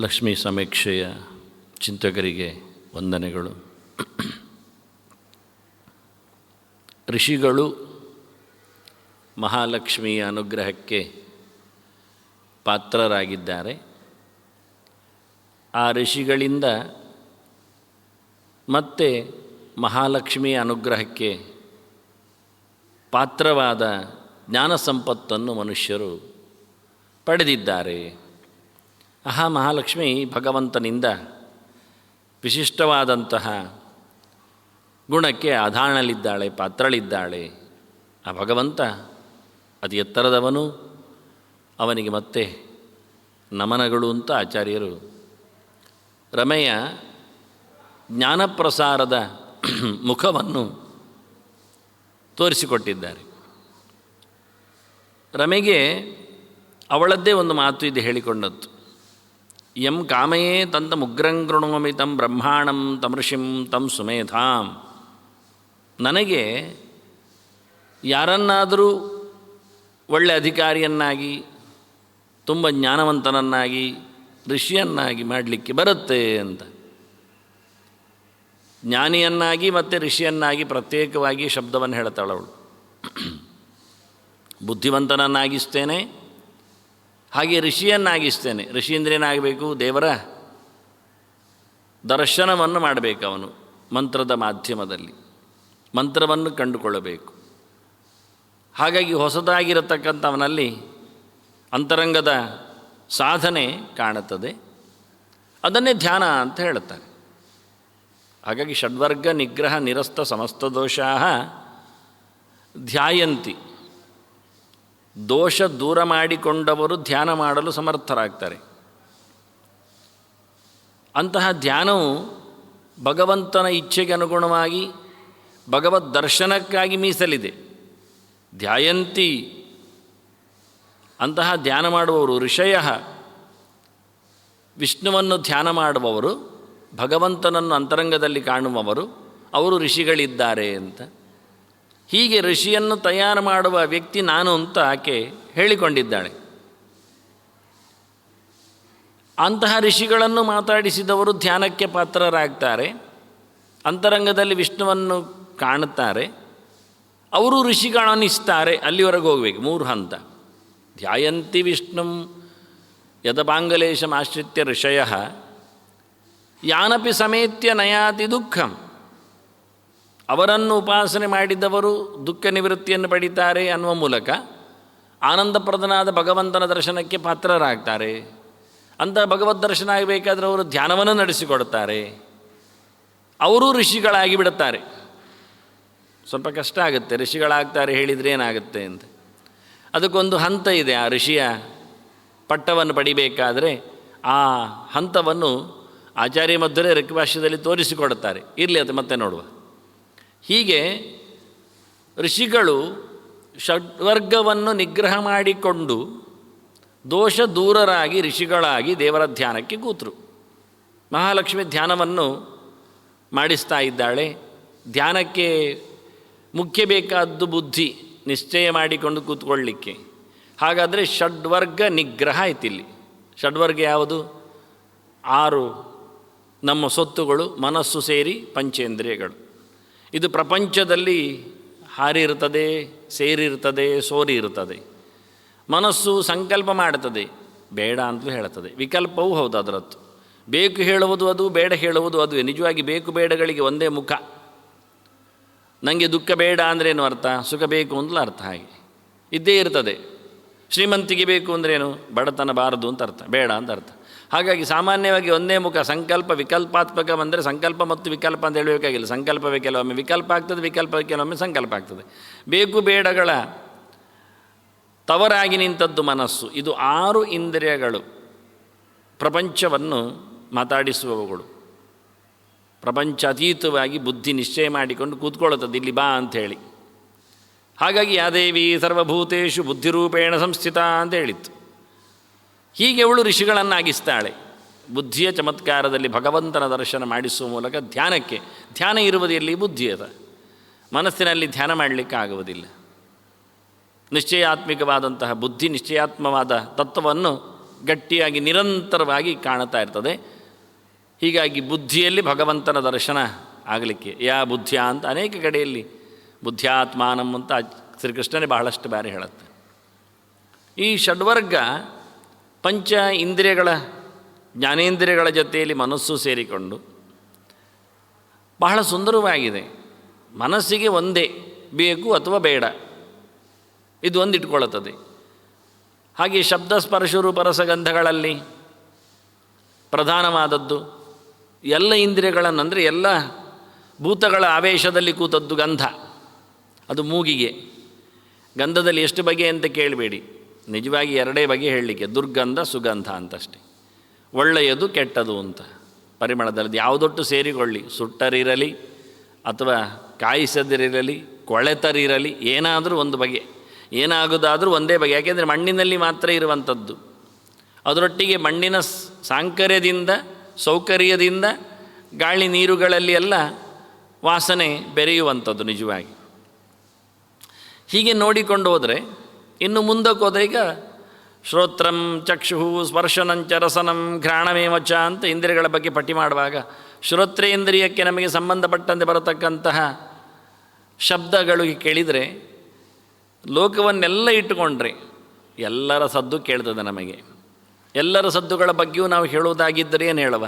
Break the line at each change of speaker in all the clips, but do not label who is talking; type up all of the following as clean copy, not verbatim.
ಲಕ್ಷ್ಮೀ ಸಮೀಕ್ಷೆಯ ಚಿಂತಕರಿಗೆ ವಂದನೆಗಳು. ಋಷಿಗಳು ಮಹಾಲಕ್ಷ್ಮಿಯ ಅನುಗ್ರಹಕ್ಕೆ ಪಾತ್ರರಾಗಿದ್ದಾರೆ. ಆ ಋಷಿಗಳಿಂದ ಮತ್ತೆ ಮಹಾಲಕ್ಷ್ಮಿಯ ಅನುಗ್ರಹಕ್ಕೆ ಪಾತ್ರವಾದ ಜ್ಞಾನ ಸಂಪತ್ತನ್ನು ಮನುಷ್ಯರು ಪಡೆದಿದ್ದಾರೆ. ಮಹಾಲಕ್ಷ್ಮಿ ಭಗವಂತನಿಂದ ವಿಶಿಷ್ಟವಾದಂತಹ ಗುಣಕ್ಕೆ ಆಧಾರನಲ್ಲಿದ್ದಾಳೆ, ಪಾತ್ರಳಿದ್ದಾಳೆ. ಆ ಭಗವಂತ ಅತಿ ಎತ್ತರದವನು, ಅವನಿಗೆ ಮತ್ತೆ ನಮನಗಳು ಅಂತ ಆಚಾರ್ಯರು ರಮೆಯ ಜ್ಞಾನಪ್ರಸಾರದ ಮುಖವನ್ನು ತೋರಿಸಿಕೊಟ್ಟಿದ್ದಾರೆ. ರಮೆಗೆ ಅವಳದ್ದೇ ಒಂದು ಮಾತು ಇದೆ ಹೇಳಿಕೊಂಡದ್ದು. ಯಂ ಕಾಮಯೇ ತಂತ ಮುಗ್ರಂಗೃಣೋಮಿ ತಂ ಬ್ರಹ್ಮಾಣಂ ತಮೃಷಿಂ ತಂ ಸುಮೇಧಾಂ. ನನಗೆ ಯಾರನ್ನಾದರೂ ಒಳ್ಳೆಯ ಅಧಿಕಾರಿಯನ್ನಾಗಿ, ತುಂಬ ಜ್ಞಾನವಂತನನ್ನಾಗಿ, ಋಷಿಯನ್ನಾಗಿ ಮಾಡಲಿಕ್ಕೆ ಬರುತ್ತೆ ಅಂತ. ಜ್ಞಾನಿಯನ್ನಾಗಿ ಮತ್ತು ಋಷಿಯನ್ನಾಗಿ ಪ್ರತ್ಯೇಕವಾಗಿ ಶಬ್ದವನ್ನು ಹೇಳ್ತಾಳವಳು. ಬುದ್ಧಿವಂತನನ್ನಾಗಿಸ್ತೇನೆ, ಹಾಗೆ ಋಷಿಯನ್ನಾಗಿಸ್ತೇನೆ. ಋಷಿ ಅಂದ್ರೇನಾಗಬೇಕು? ದೇವರ ದರ್ಶನವನ್ನು ಮಾಡಬೇಕು. ಅವನು ಮಂತ್ರದ ಮಾಧ್ಯಮದಲ್ಲಿ ಮಂತ್ರವನ್ನು ಕಂಡುಕೊಳ್ಳಬೇಕು. ಹಾಗಾಗಿ ಹೊಸದಾಗಿರತಕ್ಕಂಥವನಲ್ಲಿ ಅಂತರಂಗದ ಸಾಧನೆ ಕಾಣುತ್ತದೆ. ಅದನ್ನೇ ಧ್ಯಾನ ಅಂತ ಹೇಳುತ್ತಾರೆ. ಹಾಗಾಗಿ ಷಡ್ವರ್ಗ ನಿಗ್ರಹ ನಿರಸ್ತ ಸಮಸ್ತ ದೋಷಾ ಧ್ಯಾಯಂತಿ. ದೋಷ ದೂರ ಮಾಡಿಕೊಂಡವರು ಧ್ಯಾನ ಮಾಡಲು ಸಮರ್ಥರಾಗ್ತಾರೆ. ಅಂತಹ ಧ್ಯಾನವು ಭಗವಂತನ ಇಚ್ಛೆಗೆ ಅನುಗುಣವಾಗಿ ಭಗವದ್ ದರ್ಶನಕ್ಕಾಗಿ ಮೀಸಲಿದೆ. ಧ್ಯಾಯಂತಿ ಅಂತಹ ಧ್ಯಾನ ಮಾಡುವವರು ಋಷಯ, ವಿಷ್ಣುವನ್ನು ಧ್ಯಾನ ಮಾಡುವವರು, ಭಗವಂತನನ್ನು ಅಂತರಂಗದಲ್ಲಿ ಕಾಣುವವರು, ಅವರು ಋಷಿಗಳಿದ್ದಾರೆ ಅಂತ. ಹೀಗೆ ಋಷಿಯನ್ನು ತಯಾರು ಮಾಡುವ ವ್ಯಕ್ತಿ ನಾನು ಅಂತ ಆಕೆ ಹೇಳಿಕೊಂಡಿದ್ದಾಳೆ. ಅಂತಹ ಋಷಿಗಳನ್ನು ಮಾತಾಡಿಸಿದವರು ಧ್ಯಾನಕ್ಕೆ ಪಾತ್ರರಾಗ್ತಾರೆ, ಅಂತರಂಗದಲ್ಲಿ ವಿಷ್ಣುವನ್ನು ಕಾಣುತ್ತಾರೆ, ಅವರು ಋಷಿಗಳನ್ನಿಸ್ತಾರೆ. ಅಲ್ಲಿವರೆಗೆ ಹೋಗಬೇಕು. 3 ಹಂತ. ಧ್ಯಾಯಂತಿ ವಿಷ್ಣುಂ ಯದಪಾಂಗಲೇಶಮಾಶ್ರಿತ್ಯ ಋಷಯ ಯಾನಪಿ ಸಮೇತ್ಯ ನಯಾತಿ ದುಃಖಂ. ಅವರನ್ನು ಉಪಾಸನೆ ಮಾಡಿದವರು ದುಃಖ ನಿವೃತ್ತಿಯನ್ನು ಪಡೀತಾರೆ ಅನ್ನುವ ಮೂಲಕ ಆನಂದಪ್ರದನಾದ ಭಗವಂತನ ದರ್ಶನಕ್ಕೆ ಪಾತ್ರರಾಗ್ತಾರೆ. ಅಂಥ ಭಗವದ್ ದರ್ಶನ ಆಗಬೇಕಾದ್ರೆ ಅವರು ಧ್ಯಾನವನ್ನು ನಡೆಸಿಕೊಡ್ತಾರೆ. ಅವರೂ ಋಷಿಗಳಾಗಿ ಬಿಡುತ್ತಾರೆ. ಸ್ವಲ್ಪ ಕಷ್ಟ ಆಗುತ್ತೆ, ಋಷಿಗಳಾಗ್ತಾರೆ ಹೇಳಿದರೆ ಏನಾಗುತ್ತೆ ಅಂತ. ಅದಕ್ಕೊಂದು ಹಂತ ಇದೆ. ಆ ಋಷಿಯ ಪಟ್ಟವನ್ನು ಪಡಿಬೇಕಾದರೆ ಆ ಹಂತವನ್ನು ಆಚಾರ್ಯ ಮಧ್ವರೇ ಋಗ್ಭಾಷ್ಯದಲ್ಲಿ ತೋರಿಸಿಕೊಡುತ್ತಾರೆ. ಇರಲಿ, ಅದು ಮತ್ತೆ ನೋಡುವ. ಹೀಗೆ ಋಷಿಗಳು ಷಡ್ವರ್ಗವನ್ನು ನಿಗ್ರಹ ಮಾಡಿಕೊಂಡು ದೋಷ ದೂರರಾಗಿ ಋಷಿಗಳಾಗಿ ದೇವರ ಧ್ಯಾನಕ್ಕೆ ಕೂತರು. ಮಹಾಲಕ್ಷ್ಮಿ ಧ್ಯಾನವನ್ನು ಮಾಡಿಸ್ತಾ ಇದ್ದಾಳೆ. ಧ್ಯಾನಕ್ಕೆ ಮುಖ್ಯ ಬೇಕಾದ್ದು ಬುದ್ಧಿ, ನಿಶ್ಚಯ ಮಾಡಿಕೊಂಡು ಕೂತ್ಕೊಳ್ಳಿಕ್ಕೆ. ಹಾಗಾದರೆ ಷಡ್ವರ್ಗ ನಿಗ್ರಹ ಆಯ್ತಿಲ್ಲಿ. ಷಡ್ವರ್ಗ ಯಾವುದು? 6 ನಮ್ಮ ಸೊತ್ತುಗಳು, ಮನಸ್ಸು ಸೇರಿ ಪಂಚೇಂದ್ರಿಯಗಳು. ಇದು ಪ್ರಪಂಚದಲ್ಲಿ ಹಾರಿರ್ತದೆ, ಸೇರಿರ್ತದೆ, ಸೋರಿ ಇರ್ತದೆ. ಮನಸ್ಸು ಸಂಕಲ್ಪ ಮಾಡುತ್ತದೆ, ಬೇಡ ಅಂತಲೂ ಹೇಳುತ್ತದೆ. ವಿಕಲ್ಪವೂ ಹೌದು ಅದರದ್ದು. ಬೇಕು ಹೇಳುವುದು ಅದು, ಬೇಡ ಹೇಳುವುದು ಅದುವೇ. ನಿಜವಾಗಿ ಬೇಕು ಬೇಡಗಳಿಗೆ ಒಂದೇ ಮುಖ. ನನಗೆ ದುಃಖ ಬೇಡ ಅಂದ್ರೇನು ಅರ್ಥ? ಸುಖ ಬೇಕು ಅಂತಲೂ ಅರ್ಥ. ಹಾಗೆ ಇದ್ದೇ ಇರ್ತದೆ. ಶ್ರೀಮಂತಿಗೆ ಬೇಕು ಅಂದ್ರೇನು? ಬಡತನ ಬಾರದು ಅಂತ ಅರ್ಥ, ಬೇಡ ಅಂತ ಅರ್ಥ. ಹಾಗಾಗಿ ಸಾಮಾನ್ಯವಾಗಿ ಒಂದೇ ಮುಖ. ಸಂಕಲ್ಪ ವಿಕಲ್ಪಾತ್ಮಕ ಬಂದರೆ ಸಂಕಲ್ಪ ಮತ್ತು ವಿಕಲ್ಪ ಅಂತ ಹೇಳಬೇಕಾಗಿಲ್ಲ. ಸಂಕಲ್ಪವೇ ಕೆಲವೊಮ್ಮೆ ವಿಕಲ್ಪ ಆಗ್ತದೆ, ವಿಕಲ್ಪ ಕೆಲವೊಮ್ಮೆ ಸಂಕಲ್ಪ ಆಗ್ತದೆ. ಬೇಕು ಬೇಡಗಳ ತವರಾಗಿ ನಿಂತದ್ದು ಮನಸ್ಸು. ಇದು 6 ಇಂದ್ರಿಯಗಳು ಪ್ರಪಂಚವನ್ನು ಮಾತಾಡಿಸುವವುಗಳು. ಪ್ರಪಂಚ ಅತೀತವಾಗಿ ಬುದ್ಧಿ ನಿಶ್ಚಯ ಮಾಡಿಕೊಂಡು ಕೂತ್ಕೊಳ್ಳುತ್ತದೆ, ಇಲ್ಲಿ ಬಾ ಅಂಥೇಳಿ. ಹಾಗಾಗಿ ಯಾದೇವಿ ಸರ್ವಭೂತೇಷು ಬುದ್ಧಿರೂಪೇಣ ಸಂಸ್ಥಿತ ಅಂತ ಹೇಳಿತ್ತು. ಹೀಗೆ ಅವಳು ಋಷಿಗಳನ್ನಾಗಿಸ್ತಾಳೆ. ಬುದ್ಧಿಯ ಚಮತ್ಕಾರದಲ್ಲಿ ಭಗವಂತನ ದರ್ಶನ ಮಾಡಿಸುವ ಮೂಲಕ ಧ್ಯಾನಕ್ಕೆ. ಧ್ಯಾನ ಇರುವುದು ಎಲ್ಲಿ? ಬುದ್ಧಿ ಅದ. ಮನಸ್ಸಿನಲ್ಲಿ ಧ್ಯಾನ ಮಾಡಲಿಕ್ಕೆ ಆಗುವುದಿಲ್ಲ. ನಿಶ್ಚಯಾತ್ಮಿಕವಾದಂತಹ ಬುದ್ಧಿ ನಿಶ್ಚಯಾತ್ಮವಾದ ತತ್ವವನ್ನು ಗಟ್ಟಿಯಾಗಿ ನಿರಂತರವಾಗಿ ಕಾಣ್ತಾ ಇರ್ತದೆ. ಹೀಗಾಗಿ ಬುದ್ಧಿಯಲ್ಲಿ ಭಗವಂತನ ದರ್ಶನ ಆಗಲಿಕ್ಕೆ ಯಾ ಬುದ್ಧಿಯ ಅಂತ ಅನೇಕ ಕಡೆಯಲ್ಲಿ ಬುದ್ಧ್ಯಾತ್ಮಾನಂ ಅಂತ ಶ್ರೀಕೃಷ್ಣನೇ ಬಹಳಷ್ಟು ಬಾರಿ ಹೇಳುತ್ತೆ. ಈ ಷಡ್ವರ್ಗ ಪಂಚ ಇಂದ್ರಿಯಗಳ ಜ್ಞಾನೇಂದ್ರಿಯಗಳ ಜೊತೆಯಲ್ಲಿ ಮನಸ್ಸು ಸೇರಿಕೊಂಡು ಬಹಳ ಸುಂದರವಾಗಿದೆ. ಮನಸ್ಸಿಗೆ ಒಂದೇ ಬೇಕು ಅಥವಾ ಬೇಡ, ಇದು ಒಂದು ಇಟ್ಕೊಳ್ಳುತ್ತದೆ. ಹಾಗೆ ಶಬ್ದ ಸ್ಪರ್ಶ ರೂಪ ರಸಗಂಧಗಳಲ್ಲಿ ಪ್ರಧಾನವಾದದ್ದು ಎಲ್ಲ ಇಂದ್ರಿಯಗಳನ್ನು, ಅಂದರೆ ಎಲ್ಲ ಭೂತಗಳ ಆವೇಶದಲ್ಲಿ ಕೂತದ್ದು ಗಂಧ. ಅದು ಮೂಗಿಗೆ. ಗಂಧದಲ್ಲಿ ಎಷ್ಟು ಬಗೆ ಅಂತ ಕೇಳಬೇಡಿ, ನಿಜವಾಗಿ ಎರಡೇ ಬಗೆ ಹೇಳಲಿಕ್ಕೆ, ದುರ್ಗಂಧ ಸುಗಂಧ ಅಂತಷ್ಟೇ. ಒಳ್ಳೆಯದು ಕೆಟ್ಟದು ಅಂತ ಪರಿಮಳದಲ್ಲಿ ಯಾವುದೊಟ್ಟು ಸೇರಿಕೊಳ್ಳಿ, ಸುಟ್ಟರಿರಲಿ ಅಥವಾ ಕಾಯಿಸದಿರಲಿ, ಕೊಳೆತರಿರಲಿ, ಏನಾದರೂ ಒಂದು ಬಗೆ, ಏನಾಗೋದಾದರೂ ಒಂದೇ ಬಗೆ. ಯಾಕೆಂದರೆ ಮಣ್ಣಿನಲ್ಲಿ ಮಾತ್ರ ಇರುವಂಥದ್ದು. ಅದರೊಟ್ಟಿಗೆ ಮಣ್ಣಿನ ಸಾಂಕರ್ಯದಿಂದ ಸೌಕರ್ಯದಿಂದ ಗಾಳಿ ನೀರುಗಳಲ್ಲಿ ಎಲ್ಲ ವಾಸನೆ ಬೆರೆಯುವಂಥದ್ದು ನಿಜವಾಗಿ. ಹೀಗೆ ನೋಡಿಕೊಂಡು ಹೋದರೆ ಇನ್ನು ಮುಂದಕ್ಕೆ ಹೋದರೆ ಈಗ ಶ್ರೋತ್ರಂ ಚಕ್ಷು ಸ್ಪರ್ಶನಂಚ ರಸನಂ ಘ್ರಾಣಮೇವಚ ಅಂತ ಇಂದ್ರಿಯಗಳ ಬಗ್ಗೆ ಪಟ್ಟಿ ಮಾಡುವಾಗ ಶ್ರೋತ್ರೇಂದ್ರಿಯಕ್ಕೆ ನಮಗೆ ಸಂಬಂಧಪಟ್ಟಂತೆ ಬರತಕ್ಕಂತಹ ಶಬ್ದಗಳು ಕೇಳಿದರೆ ಲೋಕವನ್ನೆಲ್ಲ ಇಟ್ಟುಕೊಂಡ್ರೆ ಎಲ್ಲರ ಸದ್ದು ಕೇಳ್ತದೆ ನಮಗೆ. ಎಲ್ಲರ ಸದ್ದುಗಳ ಬಗ್ಗೆಯೂ ನಾವು ಹೇಳುವುದಾಗಿದ್ದರೆ ಏನು ಹೇಳುವ,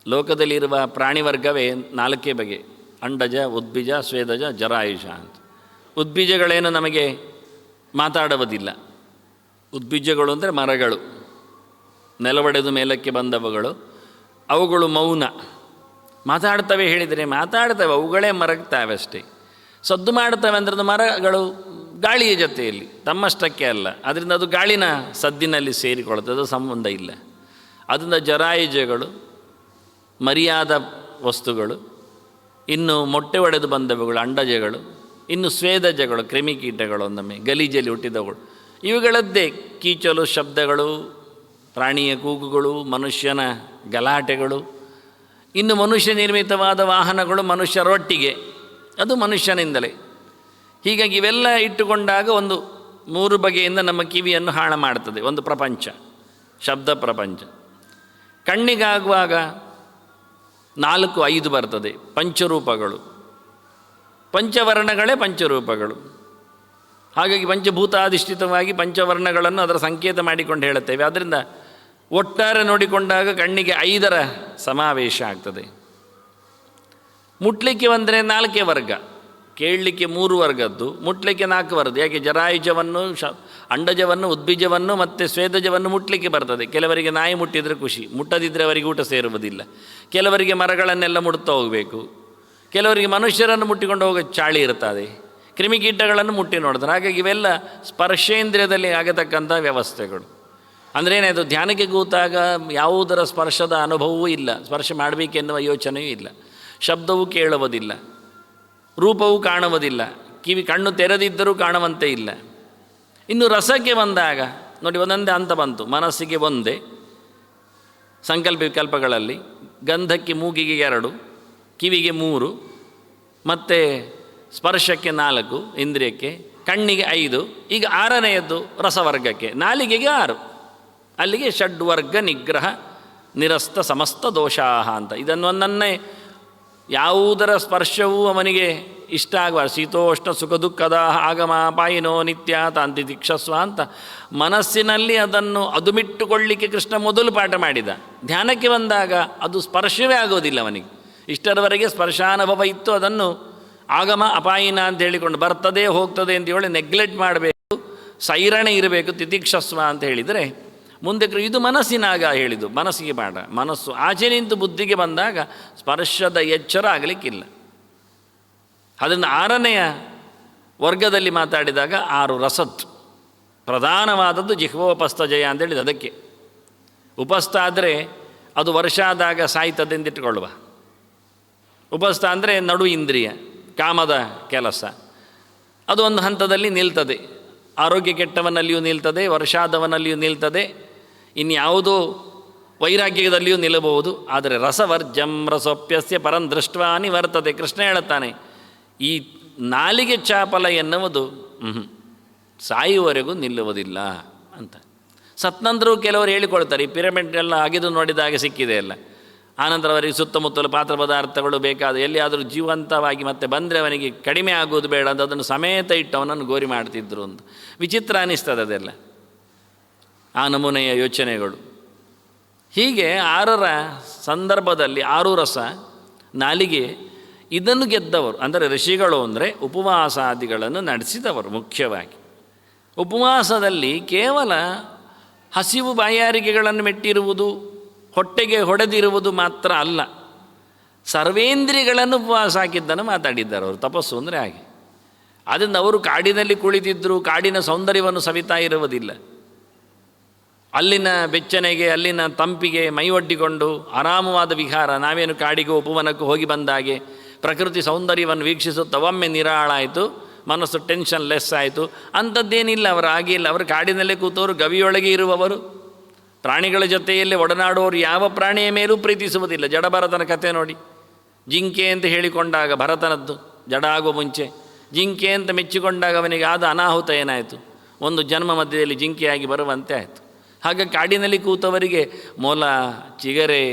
ಲೋಕದಲ್ಲಿರುವ ಪ್ರಾಣಿ ವರ್ಗವೇ 4 ಬಗೆ: ಅಂಡಜ, ಉದ್ಬೀಜ, ಸ್ವೇದಜ, ಜರಾಯುಷ ಅಂತ. ಉದ್ಬೀಜಗಳೇನು ನಮಗೆ ಮಾತಾಡುವುದಿಲ್ಲ. ಉದ್ಬೀಜಗಳು ಅಂದರೆ ಮರಗಳು, ನೆಲವಡೆದು ಮೇಲಕ್ಕೆ ಬಂದವುಗಳು. ಅವುಗಳು ಮೌನ. ಮಾತಾಡ್ತವೆ ಹೇಳಿದರೆ ಮಾತಾಡ್ತವೆ, ಅವುಗಳೇ ಮರಗ್ತವೆ ಅಷ್ಟೇ. ಸದ್ದು ಮಾಡ್ತವೆ ಅಂದರೆ ಮರಗಳು ಗಾಳಿಯ ಜೊತೆಯಲ್ಲಿ, ತಮ್ಮಷ್ಟಕ್ಕೆ ಅಲ್ಲ. ಅದರಿಂದ ಅದು ಗಾಳಿನ ಸದ್ದಿನಲ್ಲಿ ಸೇರಿಕೊಳ್ಳುತ್ತದೆ, ಅದು ಸಂಬಂಧ ಇಲ್ಲ. ಅದರಿಂದ ಜರಾಯುಜಗಳು, ಮರಿಯಾದ ವಸ್ತುಗಳು, ಇನ್ನು ಮೊಟ್ಟೆ ಒಡೆದು ಬಂದವುಗಳು ಅಂಡಜಗಳು, ಇನ್ನು ಸ್ವೇದಜಗಳು ಕ್ರಿಮಿಕೀಟಗಳು, ಒಂದೊಮ್ಮೆ ಗಲೀಜಲ್ಲಿ ಹುಟ್ಟಿದವುಗಳು. ಇವುಗಳದ್ದೇ ಕೀಚಲು ಶಬ್ದಗಳು, ಪ್ರಾಣಿಯ ಕೂಗುಗಳು, ಮನುಷ್ಯನ ಗಲಾಟೆಗಳು, ಇನ್ನು ಮನುಷ್ಯ ನಿರ್ಮಿತವಾದ ವಾಹನಗಳು ಮನುಷ್ಯರೊಟ್ಟಿಗೆ, ಅದು ಮನುಷ್ಯನಿಂದಲೇ. ಹೀಗಾಗಿ ಇವೆಲ್ಲ ಇಟ್ಟುಕೊಂಡಾಗ ಒಂದು 3 ಬಗೆಯಿಂದ ನಮ್ಮ ಕಿವಿಯನ್ನು ಹಾಳು ಮಾಡ್ತದೆ ಒಂದು ಪ್ರಪಂಚ, ಶಬ್ದ ಪ್ರಪಂಚ. ಕಣ್ಣಿಗಾಗುವಾಗ 4-5 ಬರ್ತದೆ ಪಂಚರೂಪಗಳು. ಪಂಚವರ್ಣಗಳೇ ಪಂಚರೂಪಗಳು. ಹಾಗಾಗಿ ಪಂಚಭೂತಾಧಿಷ್ಠಿತವಾಗಿ ಪಂಚವರ್ಣಗಳನ್ನು ಅದರ ಸಂಕೇತ ಮಾಡಿಕೊಂಡು ಹೇಳುತ್ತೇವೆ. ಆದ್ದರಿಂದ ಒಟ್ಟಾರೆ ನೋಡಿಕೊಂಡಾಗ ಕಣ್ಣಿಗೆ 5ರ ಸಮಾವೇಶ ಆಗ್ತದೆ. ಮುಟ್ಲಿಕ್ಕೆ ಬಂದರೆ 4 ವರ್ಗ, ಕೇಳಲಿಕ್ಕೆ 3 ವರ್ಗದ್ದು, ಮುಟ್ಲಿಕ್ಕೆ 4 ವರ್ಗ. ಯಾಕೆ ಜರಾಯುಜವನ್ನು, ಅಂಡಜವನ್ನು, ಉದ್ಬೀಜವನ್ನು ಮತ್ತು ಸ್ವೇದಜವನ್ನು ಮುಟ್ಲಿಕ್ಕೆ ಬರ್ತದೆ. ಕೆಲವರಿಗೆ ನಾಯಿ ಮುಟ್ಟಿದರೆ ಖುಷಿ, ಮುಟ್ಟದಿದ್ದರೆ ಅವರಿಗೆ ಊಟ ಸೇರುವುದಿಲ್ಲ. ಕೆಲವರಿಗೆ ಮರಗಳನ್ನೆಲ್ಲ ಮುಟ್ತಾ ಹೋಗಬೇಕು, ಕೆಲವರಿಗೆ ಮನುಷ್ಯರನ್ನು ಮುಟ್ಟಿಕೊಂಡು ಹೋಗೋ ಚಾಳಿ ಇರ್ತದೆ, ಕ್ರಿಮಿಕೀಟಗಳನ್ನು ಮುಟ್ಟಿ ನೋಡ್ತಾರೆ. ಹಾಗಾಗಿ ಇವೆಲ್ಲ ಸ್ಪರ್ಶೇಂದ್ರಿಯದಲ್ಲಿ ಆಗತಕ್ಕಂಥ ವ್ಯವಸ್ಥೆಗಳು. ಅಂದರೆ ಏನಾಯಿತು, ಧ್ಯಾನಕ್ಕೆ ಕೂತಾಗ ಯಾವುದರ ಸ್ಪರ್ಶದ ಅನುಭವವೂ ಇಲ್ಲ, ಸ್ಪರ್ಶ ಮಾಡಬೇಕೆನ್ನುವ ಯೋಚನೆಯೂ ಇಲ್ಲ, ಶಬ್ದವೂ ಕೇಳುವುದಿಲ್ಲ, ರೂಪವೂ ಕಾಣುವುದಿಲ್ಲ, ಕಣ್ಣು ತೆರೆದಿದ್ದರೂ ಕಾಣುವಂತೆ ಇಲ್ಲ. ಇನ್ನು ರಸಕ್ಕೆ ಬಂದಾಗ ನೋಡಿ, ಒಂದೊಂದೇ ಹಂತ ಬಂತು. ಮನಸ್ಸಿಗೆ ಒಂದೇ ಸಂಕಲ್ಪ ವಿಕಲ್ಪಗಳಲ್ಲಿ, ಗಂಧಕ್ಕೆ ಮೂಗಿಗೆ 2, ಕಿವಿಗೆ 3, ಮತ್ತು ಸ್ಪರ್ಶಕ್ಕೆ 4 ಇಂದ್ರಿಯಕ್ಕೆ, ಕಣ್ಣಿಗೆ 5. ಈಗ 6ನೆಯದ್ದು ರಸವರ್ಗಕ್ಕೆ, ನಾಲಿಗೆಗೆ 6. ಅಲ್ಲಿಗೆ ಷಡ್ವರ್ಗ ನಿಗ್ರಹ ನಿರಸ್ತ ಸಮಸ್ತ ದೋಷಾಹ ಅಂತ. ಇದನ್ನು ಒಂದನ್ನೇ ಯಾವುದರ ಸ್ಪರ್ಶವೂ ಅವನಿಗೆ ಇಷ್ಟ ಆಗಬಾರ್ದು. ಶೀತೋಷ್ಣ ಸುಖ ದುಃಖದ ಆಗಮ ಪಾಯಿನೋ ನಿತ್ಯ ತಾಂತಿ ದೀಕ್ಷಸ್ವ ಅಂತ ಮನಸ್ಸಿನಲ್ಲಿ ಅದನ್ನು ಅದುಮಿಟ್ಟುಕೊಳ್ಳಿಕ್ಕೆ ಕೃಷ್ಣ ಮೊದಲು ಪಾಠ ಮಾಡಿದ. ಧ್ಯಾನಕ್ಕೆ ಬಂದಾಗ ಅದು ಸ್ಪರ್ಶವೇ ಆಗೋದಿಲ್ಲ ಅವನಿಗೆ. ಇಷ್ಟರವರೆಗೆ ಸ್ಪರ್ಶಾನುಭವ ಇತ್ತು, ಅದನ್ನು ಆಗಮ ಅಪಾಯಿನ ಅಂತ ಹೇಳಿಕೊಂಡು ಬರ್ತದೆ ಹೋಗ್ತದೆ ಅಂತ ಹೇಳಿ ನೆಗ್ಲೆಕ್ಟ್ ಮಾಡಬೇಕು, ಸೈರಣೆ ಇರಬೇಕು, ತಿತಿಕ್ಷಸ್ವ ಅಂತ ಹೇಳಿದರೆ ಮುಂದೆ ಇದು ಮನಸ್ಸಿನಾಗ ಹೇಳಿದ್ದು. ಮನಸ್ಸಿಗೆ ಪಾಠ. ಮನಸ್ಸು ಆಚೆ ನಿಂತು ಬುದ್ಧಿಗೆ ಬಂದಾಗ ಸ್ಪರ್ಶದ ಎಚ್ಚರ ಆಗಲಿಕ್ಕಿಲ್ಲ. ಅದನ್ನು 6ನೆಯ ವರ್ಗದಲ್ಲಿ ಮಾತಾಡಿದಾಗ 6 ರಸತ್ ಪ್ರಧಾನವಾದದ್ದು ಜಿಹ್ವೋಪಸ್ಥಜಯ ಅಂತ ಹೇಳಿದ್ದು. ಅದಕ್ಕೆ ಉಪಸ್ಥ ಆದರೆ ಅದು ವರ್ಷ ಆದಾಗ ಸಾಯ್ತದೆ ಎಂದಿಟ್ಟುಕೊಳ್ಳುವ. ಉಪಸ್ಥ ಅಂದರೆ ನಡು ಇಂದ್ರಿಯ, ಕಾಮದ ಕೆಲಸ. ಅದು ಒಂದು ಹಂತದಲ್ಲಿ ನಿಲ್ತದೆ. ಆರೋಗ್ಯ ಕೆಟ್ಟವನಲ್ಲಿಯೂ ನಿಲ್ತದೆ, ವರ್ಷಾದವನಲ್ಲಿಯೂ ನಿಲ್ತದೆ, ಇನ್ಯಾವುದೋ ವೈರಾಗ್ಯದಲ್ಲಿಯೂ ನಿಲ್ಲಬಹುದು. ಆದರೆ ರಸವರ್ಜಂ ರಸೋಪ್ಯಸ್ಯ ಪರಂ ದೃಷ್ಟ್ವಾ ನಿವರ್ತದೆ. ಕೃಷ್ಣ ಹೇಳುತ್ತಾನೆ, ಈ ನಾಲಿಗೆ ಚಾಪಲ ಎನ್ನುವುದು ಸಾಯುವವರೆಗೂ ನಿಲ್ಲುವುದಿಲ್ಲ ಅಂತ. ಸತ್ನಂತರೂ ಕೆಲವರು ಹೇಳಿಕೊಳ್ತಾರೆ, ಈ ಪಿರಮಿಡ್ ಎಲ್ಲ ಅಗಿದು ನೋಡಿದಾಗ ಸಿಕ್ಕಿದೆ ಎಲ್ಲ. ಆನಂತರ ಅವರಿಗೆ ಸುತ್ತಮುತ್ತಲು ಪಾತ್ರ ಪದಾರ್ಥಗಳು ಬೇಕಾದ ಎಲ್ಲಿಯಾದರೂ ಜೀವಂತವಾಗಿ ಮತ್ತೆ ಬಂದರೆ ಅವನಿಗೆ ಕಡಿಮೆ ಆಗುವುದು ಬೇಡ ಅಂತ ಅದನ್ನು ಸಮೇತ ಇಟ್ಟು ಅವನನ್ನು ಗೋರಿ ಮಾಡ್ತಿದ್ರು ಅಂತ. ವಿಚಿತ್ರ ಅನ್ನಿಸ್ತದೆ ಅದೆಲ್ಲ, ಆ ನಮೂನೆಯ ಯೋಚನೆಗಳು. ಹೀಗೆ 6ರ ಸಂದರ್ಭದಲ್ಲಿ 6 ರಸ, ನಾಲಿಗೆ ಇದನ್ನು ಗೆದ್ದವರು ಅಂದರೆ ಋಷಿಗಳು ಅಂದರೆ ಉಪವಾಸಾದಿಗಳನ್ನು ನಡೆಸಿದವರು. ಮುಖ್ಯವಾಗಿ ಉಪವಾಸದಲ್ಲಿ ಕೇವಲ ಹಸಿವು ಬಾಯಾರಿಕೆಗಳನ್ನು ಮೆಟ್ಟಿರುವುದು, ಹೊಟ್ಟೆಗೆ ಹೊಡೆದಿರುವುದು ಮಾತ್ರ ಅಲ್ಲ, ಸರ್ವೇಂದ್ರಿಯಗಳನ್ನು ಉಪವಾಸ ಹಾಕಿದ್ದನ್ನು ಮಾತಾಡಿದ್ದಾರೆ ಅವರು. ತಪಸ್ಸು ಅಂದರೆ ಹಾಗೆ. ಆದ್ದರಿಂದ ಅವರು ಕಾಡಿನಲ್ಲಿ ಕುಳಿತಿದ್ದರು, ಕಾಡಿನ ಸೌಂದರ್ಯವನ್ನು ಸವಿತಾ ಇರುವುದಿಲ್ಲ. ಅಲ್ಲಿನ ಬೆಚ್ಚನೆಗೆ, ಅಲ್ಲಿನ ತಂಪಿಗೆ ಮೈ ಒಡ್ಡಿಕೊಂಡು ಆರಾಮವಾದ ವಿಹಾರ. ನಾವೇನು ಕಾಡಿಗೂ ಉಪವನಕ್ಕೂ ಹೋಗಿ ಬಂದಾಗೆ ಪ್ರಕೃತಿ ಸೌಂದರ್ಯವನ್ನು ವೀಕ್ಷಿಸುತ್ತಾ ಒಮ್ಮೆ ನಿರಾಳಾಯಿತು, ಮನಸ್ಸು ಟೆನ್ಷನ್ ಲೆಸ್ ಆಯಿತು ಅಂಥದ್ದೇನಿಲ್ಲ. ಅವರು ಆಗಿಲ್ಲ. ಅವರು ಕಾಡಿನಲ್ಲೇ ಕೂತವರು, ಗವಿಯೊಳಗೆ ಇರುವವರು, ಪ್ರಾಣಿಗಳ ಜೊತೆಯಲ್ಲಿ ಒಡನಾಡುವವರು. ಯಾವ ಪ್ರಾಣಿಯ ಮೇಲೂ ಪ್ರೀತಿಸುವುದಿಲ್ಲ. ಜಡಭರತನ ಕಥೆ ನೋಡಿ. ಜಿಂಕೆ ಅಂತ ಹೇಳಿಕೊಂಡಾಗ ಭರತನದ್ದು, ಜಡ ಆಗುವ ಮುಂಚೆ ಜಿಂಕೆ ಅಂತ ಮೆಚ್ಚಿಕೊಂಡಾಗ ಅವನಿಗೆ ಆದ ಅನಾಹುತ ಏನಾಯಿತು? ಒಂದು ಜನ್ಮ ಮಧ್ಯದಲ್ಲಿ ಜಿಂಕೆಯಾಗಿ ಬರುವಂತೆ ಆಯಿತು. ಹಾಗೆ ಕಾಡಿನಲ್ಲಿ ಕೂತವರಿಗೆ ಮೊಲ, ಚಿಗರೆ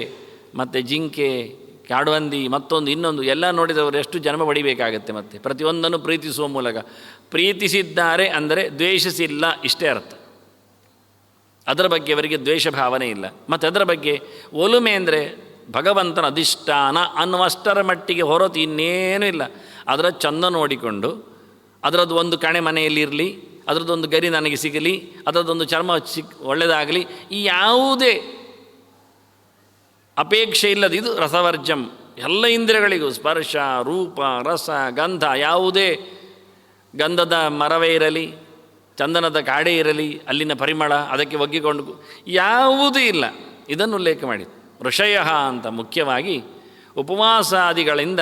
ಮತ್ತು ಜಿಂಕೆ, ಕಾಡುಹಂದಿ, ಮತ್ತೊಂದು ಇನ್ನೊಂದು ಎಲ್ಲ ನೋಡಿದವರು ಎಷ್ಟು ಜನ್ಮ ಪಡಿಬೇಕಾಗತ್ತೆ. ಮತ್ತು ಪ್ರತಿಯೊಂದನ್ನು ಪ್ರೀತಿಸುವ ಮೂಲಕ. ಪ್ರೀತಿಸಿದ್ದಾರೆ ಅಂದರೆ ದ್ವೇಷಿಸಿಲ್ಲ, ಇಷ್ಟೇ ಅರ್ಥ. ಅದರ ಬಗ್ಗೆ ಅವರಿಗೆ ದ್ವೇಷ ಭಾವನೆ ಇಲ್ಲ. ಮತ್ತು ಅದರ ಬಗ್ಗೆ ಒಲುಮೆ ಅಂದರೆ ಭಗವಂತನ ಅಧಿಷ್ಠಾನ ಅನ್ನುವಷ್ಟರ ಮಟ್ಟಿಗೆ ಹೊರತು ಇನ್ನೇನೂ ಇಲ್ಲ. ಅದರ ಚಂದ ನೋಡಿಕೊಂಡು, ಅದರದ್ದು ಒಂದು ಕಣೆ ಮನೆಯಲ್ಲಿರಲಿ, ಅದರದ್ದೊಂದು ಗರಿ ನನಗೆ ಸಿಗಲಿ, ಅದರದ್ದೊಂದು ಚರ್ಮ ಒಳ್ಳೆಯದಾಗಲಿ, ಈ ಯಾವುದೇ ಅಪೇಕ್ಷೆ ಇಲ್ಲದ ಇದು ರಸವರ್ಜಂ. ಎಲ್ಲ ಇಂದ್ರಿಯಗಳಿಗೂ ಸ್ಪರ್ಶ, ರೂಪ, ರಸ, ಗಂಧ, ಯಾವುದೇ ಗಂಧದ ಮರವೇ ಇರಲಿ, ಚಂದನದ ಕಾಡೇ ಇರಲಿ, ಅಲ್ಲಿನ ಪರಿಮಳ ಅದಕ್ಕೆ ಒಗ್ಗಿಕೊಂಡು ಯಾವುದೂ ಇಲ್ಲ. ಇದನ್ನು ಉಲ್ಲೇಖ ಮಾಡಿದ್ದು ಋಷಯ ಅಂತ. ಮುಖ್ಯವಾಗಿ ಉಪವಾಸಾದಿಗಳಿಂದ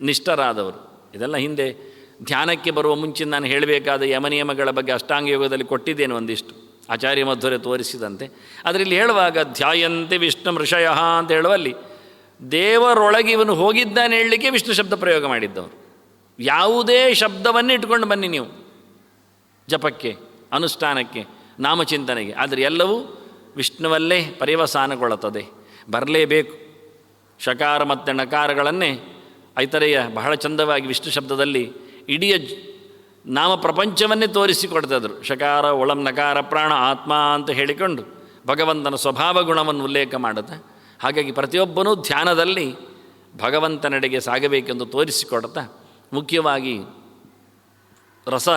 ನಿಷ್ಠರಾದವರು. ಇದೆಲ್ಲ ಹಿಂದೆ ಧ್ಯಾನಕ್ಕೆ ಬರುವ ಮುಂಚೆ ನಾನು ಹೇಳಬೇಕಾದ ಯಮನಿಯಮಗಳ ಬಗ್ಗೆ ಅಷ್ಟಾಂಗ ಯೋಗದಲ್ಲಿ ಕೊಟ್ಟಿದ್ದೇನೆ ಒಂದಿಷ್ಟು, ಆಚಾರ್ಯ ಮಧ್ವರೆ ತೋರಿಸಿದಂತೆ. ಅದರಲ್ಲಿ ಹೇಳುವಾಗ ಧ್ಯಾಯಂತೆ ವಿಷ್ಣು ಋಷಯ ಅಂತ ಹೇಳುವಲ್ಲಿ ದೇವರೊಳಗೆ ಇವನು ಹೋಗಿದ್ದಾನೆ ಹೇಳಲಿಕ್ಕೆ ವಿಷ್ಣು ಶಬ್ದ ಪ್ರಯೋಗ ಮಾಡಿದ್ದವರು. ಯಾವುದೇ ಶಬ್ದವನ್ನೇ ಇಟ್ಕೊಂಡು ಬನ್ನಿ ನೀವು ಜಪಕ್ಕೆ, ಅನುಷ್ಠಾನಕ್ಕೆ, ನಾಮಚಿಂತನೆಗೆ, ಆದರೆ ಎಲ್ಲವೂ ವಿಷ್ಣುವಲ್ಲೇ ಪರ್ಯವಸಾನಗೊಳ್ಳುತ್ತದೆ, ಬರಲೇಬೇಕು. ಶಕಾರ ಮತ್ತು ನಕಾರಗಳನ್ನೇ ಐತರೆಯ ಬಹಳ ಚಂದವಾಗಿ ವಿಷ್ಣು ಶಬ್ದದಲ್ಲಿ ಇಡೀ ನಾಮ ಪ್ರಪಂಚವನ್ನೇ ತೋರಿಸಿಕೊಡ್ತಿದ್ರು. ಶಕಾರ, ಒಳಂ, ನಕಾರ, ಪ್ರಾಣ, ಆತ್ಮ ಅಂತ ಹೇಳಿಕೊಂಡು ಭಗವಂತನ ಸ್ವಭಾವ ಗುಣವನ್ನು ಉಲ್ಲೇಖ ಮಾಡುತ್ತೆ. ಹಾಗಾಗಿ ಪ್ರತಿಯೊಬ್ಬನೂ ಧ್ಯಾನದಲ್ಲಿ ಭಗವಂತನೆಡೆಗೆ ಸಾಗಬೇಕೆಂದು ತೋರಿಸಿಕೊಡ್ತಾ, ಮುಖ್ಯವಾಗಿ ರಸ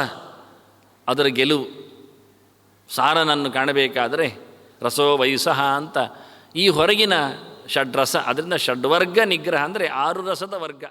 ಅದರ ಗೆಲುವು, ಸಾರನನ್ನು ಕಾಣಬೇಕಾದರೆ ರಸೋ ವಯಸ್ಸಃ ಅಂತ ಈ ಹೊರಗಿನ ಷಡ್ರಸ, ಅದರಿಂದ ಷಡ್ವರ್ಗ ನಿಗ್ರಹ ಅಂದರೆ 6 ರಸದ ವರ್ಗ.